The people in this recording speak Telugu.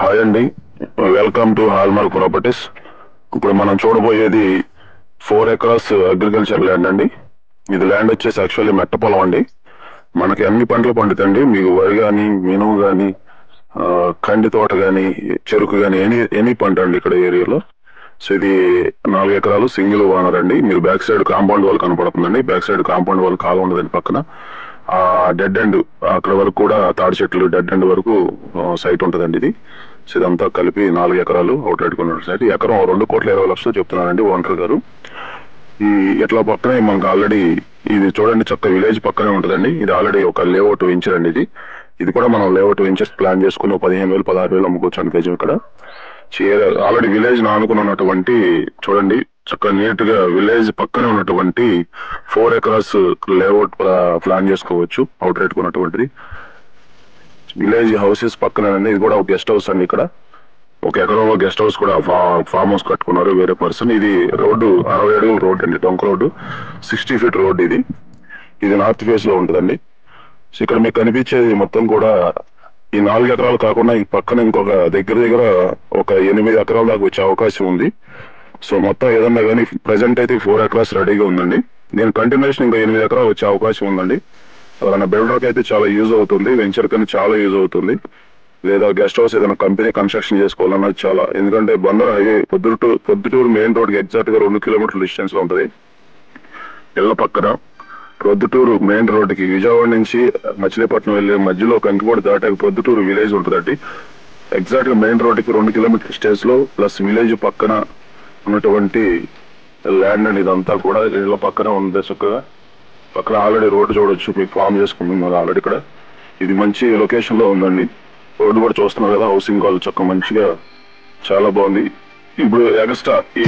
హాయ్ అండి, వెల్కమ్ టు హాల్మార్క్ ప్రాపర్టీస్. ఇప్పుడు మనం చూడబోయేది 4 ఎకరాస్ అగ్రికల్చర్ ల్యాండ్ అండి. ఇది ల్యాండ్ వచ్చేసి యాక్చువల్లీ మెట్ట పొలం అండి. మనకి అన్ని పంటలు పండుతండి. మీకు వరి కానీ, మినుము కానీ, కంది తోట కానీ, చెరుకు కానీ, ఎనీ పంట అండి ఇక్కడ ఏరియాలో. సో ఇది 4 ఎకరాలు సింగిల్ ఓనర్ అండి. మీరు బ్యాక్ సైడ్ కాంపౌండ్ వాల్ కనపడుతుందండి. బ్యాక్ సైడ్ కాంపౌండ్ వాల్ కాగా ఉండదండి పక్కన. ఆ డెడ్ ఎండ్ అక్కడ వరకు కూడా తాడి చెట్లు డెడ్ ఎండ్ వరకు సైట్ ఉంటుందండి ఇది. సో ఇదంతా కలిపి 4 ఎకరాలు అవుట్లెట్ కొన్న సైట్. ఎకరం 2,20,20,00,000 చెప్తున్నారండి ఓనర్ గారు. ఈ ఇట్లా పక్కనే మనకు ఆల్రెడీ ఇది చూడండి, చక్క విలేజ్ పక్కనే ఉంటుందండి. ఇది ఆల్రెడీ ఒక లేఅవుట్ వెంచర్ అండి. ఇది కూడా మనం లేఅవుట్ వెంచర్స్ ప్లాన్ చేసుకుని 15,000 16,000 అమ్ముకోవచ్చు అండి పేజీ ఇక్కడ. ఆల్రెడీ విలేజ్ ఆనుకుని ఉన్నటువంటి చూడండి, చక్కగా నీట్ గా విలేజ్ పక్కనే ఉన్నటువంటి 4 ఎకరాస్ లేఅవుట్ ప్లాన్ చేసుకోవచ్చు అవుట్ రైట్ కొన్నటువంటిది. విలేజ్ హౌసెస్ పక్కన ఇది కూడా ఒక గెస్ట్ హౌస్ అండి. ఇక్కడ 1 ఎకరంలో గెస్ట్ హౌస్ కూడా ఫామ్ హౌస్ కట్టుకున్నారు వేరే పర్సన్. ఇది రోడ్డు 60 అడుగుల రోడ్ అండి, డొంక రోడ్డు, 60 ఫీట్ రోడ్. ఇది నార్త్ ఫేస్ లో ఉంటుందండి. సో ఇక్కడ మీకు కనిపించేది మొత్తం కూడా ఈ 4 ఎకరాలు కాకుండా ఈ పక్కన ఇంకొక దగ్గర ఒక 8 ఎకరాల దాకా వచ్చే అవకాశం ఉంది. సో మొత్తం ఏదన్నా కానీ ప్రెసెంట్ అయితే 4 ఎకరాస్ రెడీగా ఉందండి. నేను కంటిన్యూషన్ ఇంకా 8 ఎకరాలు వచ్చే అవకాశం ఉందండి. ఎవరైనా బిల్డర్కి అయితే చాలా యూజ్ అవుతుంది, వెంచర్ కన్నా చాలా యూజ్ అవుతుంది. లేదా గెస్ట్ హౌస్ ఏదైనా కంపెనీ కన్స్ట్రక్షన్ చేసుకోవాలన్నది చాలా, ఎందుకంటే Bandar highway Proddatur main road కి ఎగ్జాక్ట్ గా 2 కిలోమీటర్ల డిస్టెన్స్ లో ఉంటుంది. ఇళ్ల పక్కన ప్రొద్దుటూరు మెయిన్ రోడ్ కి విజయవాడ నుంచి మచిలీపట్నం వెళ్లే మధ్యలో కంకిపోటు దాటాక ప్రొద్దుటూరు విలేజ్ ఉంటుందండి. ఎగ్జాక్ట్ గా మెయిన్ రోడ్ కి 2 కిలోమీటర్ డిస్టెన్స్ లో ప్లస్ విలేజ్ పక్కన ఉన్నటువంటి ల్యాండ్ అండ్ ఇదంతా కూడా ఇళ్ల పక్కన ఉంది. చక్కగా పక్కన ఆల్రెడీ రోడ్డు చూడొచ్చు, మీకు ఫామ్ చేసుకుంటున్నారు ఆల్రెడీ ఇక్కడ. ఇది మంచి లొకేషన్ లో ఉందండి. రోడ్డు కూడా చూస్తున్నారు కదా, హౌసింగ్ కాల్ చక్క మంచిగా చాలా బాగుంది. ఇప్పుడు ఎగస్ట్రా ఈ